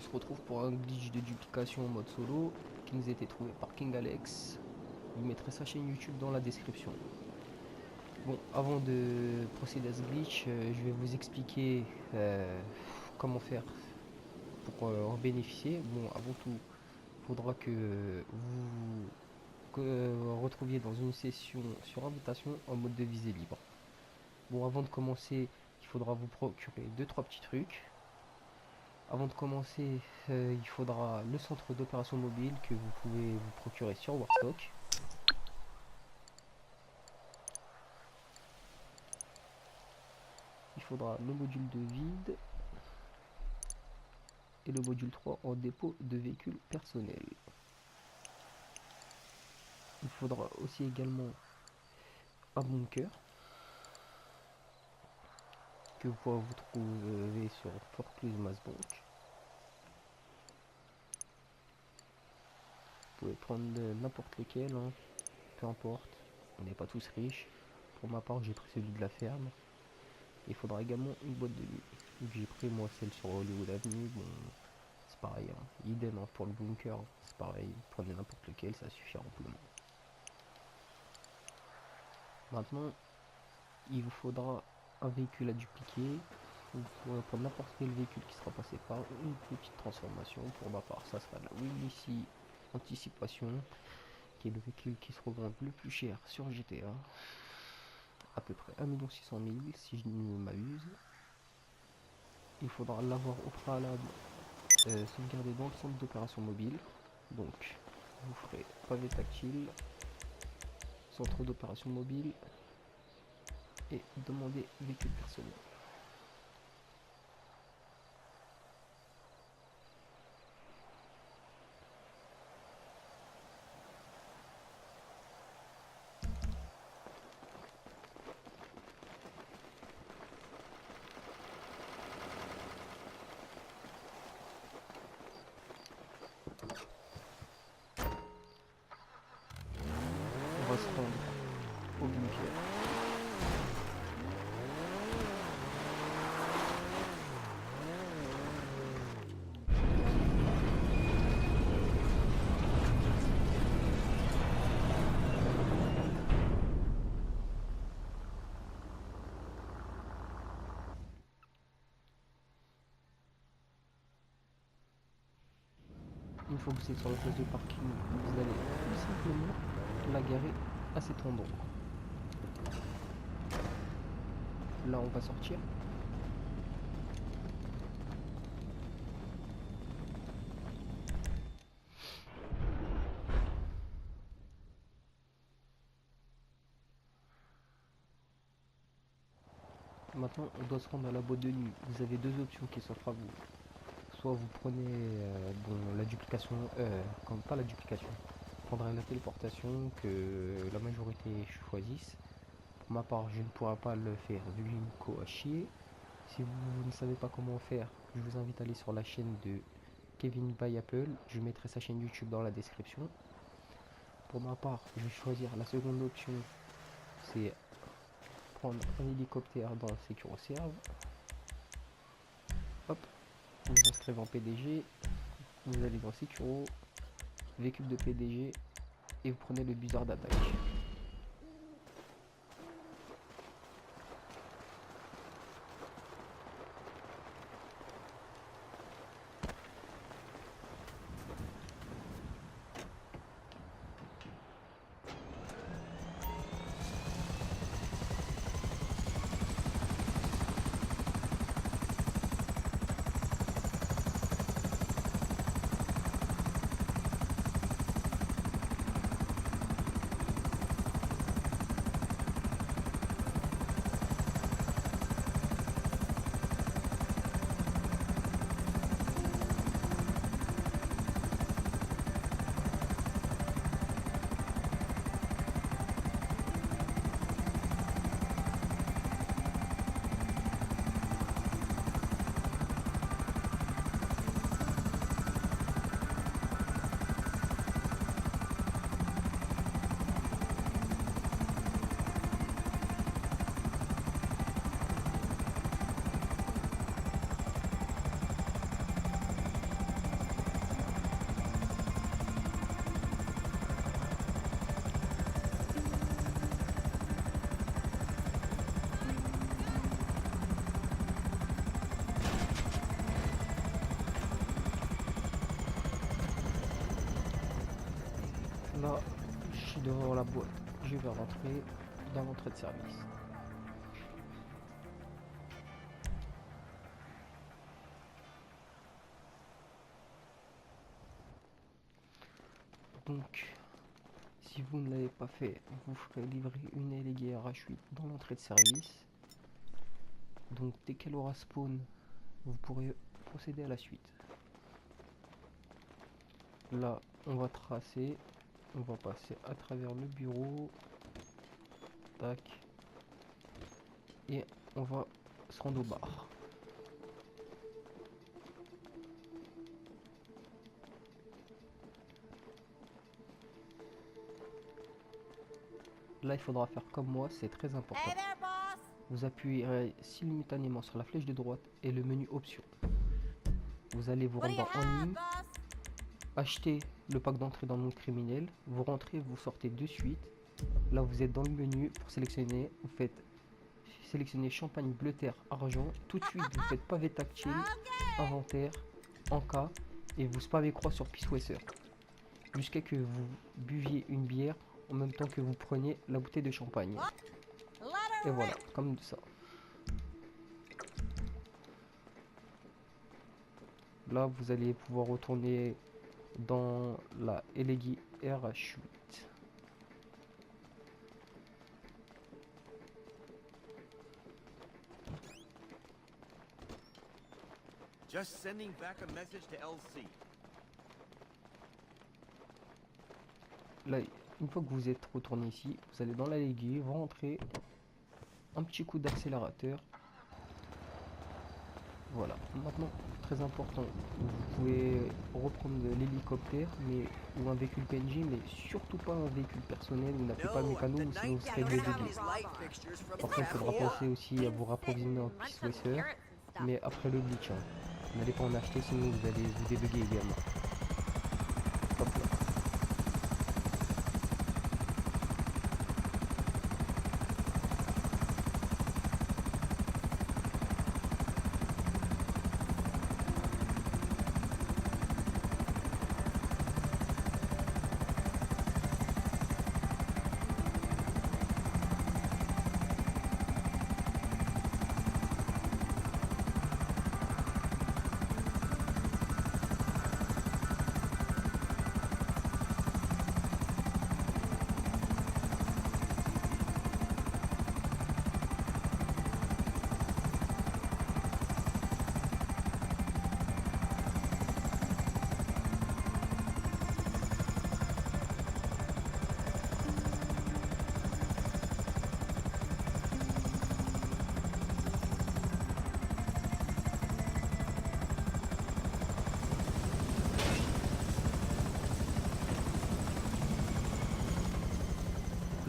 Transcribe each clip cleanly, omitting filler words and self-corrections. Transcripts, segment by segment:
se retrouve pour un glitch de duplication en mode solo qui nous a été trouvé par King Alex. Vous mettrez sa chaîne YouTube dans la description. Bon, avant de procéder à ce glitch, je vais vous expliquer comment faire pour en bénéficier. Bon, avant tout, il faudra que vous retrouviez dans une session sur invitation en mode de visée libre. Bon, avant de commencer, il faudra vous procurer 2-3 petits trucs. Avant de commencer, il faudra le centre d'opération mobile que vous pouvez vous procurer sur Warstock. Il faudra le module de vide et le module 3 en dépôt de véhicule personnel. Il faudra aussi également un bunker que vous pourrez vous trouver sur Forcluse Massbank. Vous pouvez prendre n'importe lequel, hein, peu importe, on n'est pas tous riches. Pour ma part, j'ai pris celui de la ferme. Il faudra également une boîte de nuit. J'ai pris moi celle sur Hollywood Avenue. Bon, c'est pareil, hein. Idem, hein, pour le bunker, c'est pareil, prenez n'importe lequel, ça suffira amplement. Maintenant, il vous faudra un véhicule à dupliquer. Vous pourrez prendre n'importe quel véhicule qui sera passé par une petite transformation. Pour ma part, ça sera la Wheeliecy Anticipation, qui est le véhicule qui se revend le plus cher sur GTA. À peu près 1 600 000 si je ne m'abuse. Il faudra l'avoir au préalable sauvegardé dans le centre d'opération mobile. Donc vous ferez pavé tactile, centre d'opération mobile et demander véhicule personnel. On va se rendre au bunker. Une fois que vous êtes sur la place de parking, vous allez tout simplement la garer à cet endroit. Là, on va sortir. Maintenant, on doit se rendre à la boîte de nuit. Vous avez deux options qui s'offrent à vous. Soit vous prenez bon, la duplication, pas la duplication, vous prendrez la téléportation que la majorité choisissent. Pour ma part, je ne pourrai pas le faire vu que j'ai une co à chier. Si vous ne savez pas comment faire, je vous invite à aller sur la chaîne de Kevin by Apple. Je mettrai sa chaîne YouTube dans la description. Pour ma part, je vais choisir la seconde option, c'est prendre un hélicoptère dans SecuroServe. Hop, vous vous inscrivez en PDG, vous allez dans Securo, véhicule de PDG et vous prenez le buzzer d'attaque. Là, je suis devant la boîte. Je vais rentrer dans l'entrée de service. Donc, si vous ne l'avez pas fait, vous ferez livrer une LG RH8 dans l'entrée de service. Donc, dès qu'elle aura spawn, vous pourrez procéder à la suite. Là, on va tracer. On va passer à travers le bureau. Tac. Et on va se rendre au bar. Là, il faudra faire comme moi, c'est très important. Vous appuierez simultanément sur la flèche de droite et le menu options. Vous allez vous rendre en ligne, acheter le pack d'entrée dans le monde criminel, vous rentrez, vous sortez de suite. Là, vous êtes dans le menu pour sélectionner, vous faites sélectionner champagne, bleu terre, argent. Tout de suite, vous faites pavé tactile, inventaire, en cas, et vous spamez croix sur Peacewasser jusqu'à que vous buviez une bière en même temps que vous preniez la bouteille de champagne. Et voilà, comme ça. Là, vous allez pouvoir retourner dans la LG RH8. Just sending back a message to LC. Là, une fois que vous êtes retourné ici, vous allez dans la LG, vous rentrez, un petit coup d'accélérateur. Voilà, maintenant, très important, vous pouvez reprendre l'hélicoptère ou un véhicule PNJ, mais surtout pas un véhicule personnel ou n'appelez pas le mécano ou sinon vous serez débugué. Par contre, il faudra penser aussi à vous rapprovisionner en Peacewasser, mais après le glitch. Hein. N'allez pas en acheter sinon vous allez vous débugger également. Hop là.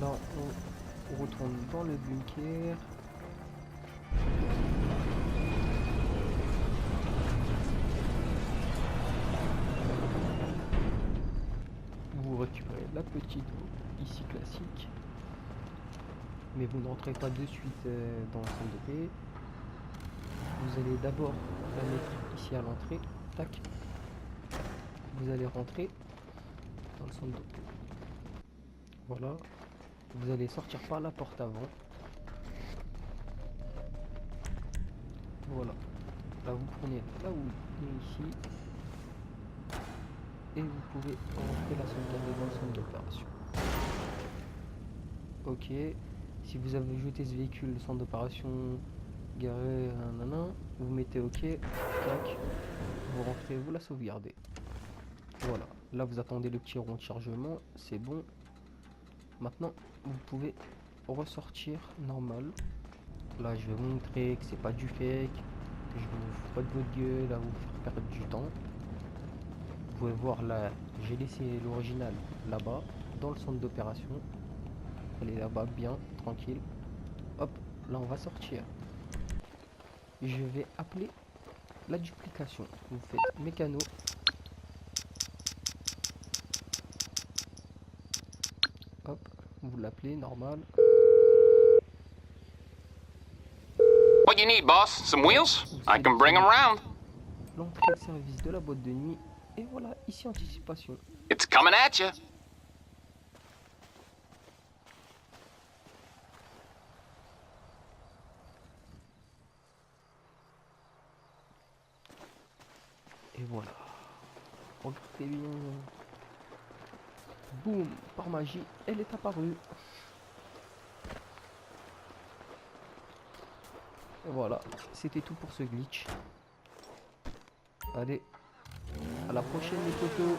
Là, on retourne dans le bunker. Vous récupérez la petite eau, ici classique. Mais vous n'entrez pas de suite dans le centre de paix. Vous allez d'abord la mettre ici à l'entrée. Tac. Vous allez rentrer dans le centre de paix. Voilà. Vous allez sortir par la porte avant. Voilà. Là, vous prenez là où il est ici. Et vous pouvez rentrer la sauvegarder dans le centre d'opération. Ok. Si vous avez jeté ce véhicule, le centre d'opération garé, vous mettez ok. Tac. Vous rentrez, vous la sauvegardez. Voilà. Là, vous attendez le petit rond de chargement. C'est bon. Maintenant, vous pouvez ressortir normal. Là, je vais vous montrer que c'est pas du fake, que je vous fous pas de votre gueule à vous faire perdre du temps. Vous pouvez voir là, j'ai laissé l'original là-bas, dans le centre d'opération. Elle est là-bas, bien, tranquille. Hop, là on va sortir. Je vais appeler la duplication. Vous faites mécano. Hop, vous l'appelez normal. What you need, boss? Some wheels? I can bring them round. L'entrée de service de la boîte de nuit. Et voilà, ici anticipation. It's coming at you. voilà. Regardez bien. Boum, par magie, elle est apparue. Et voilà, c'était tout pour ce glitch. Allez, à la prochaine les potos.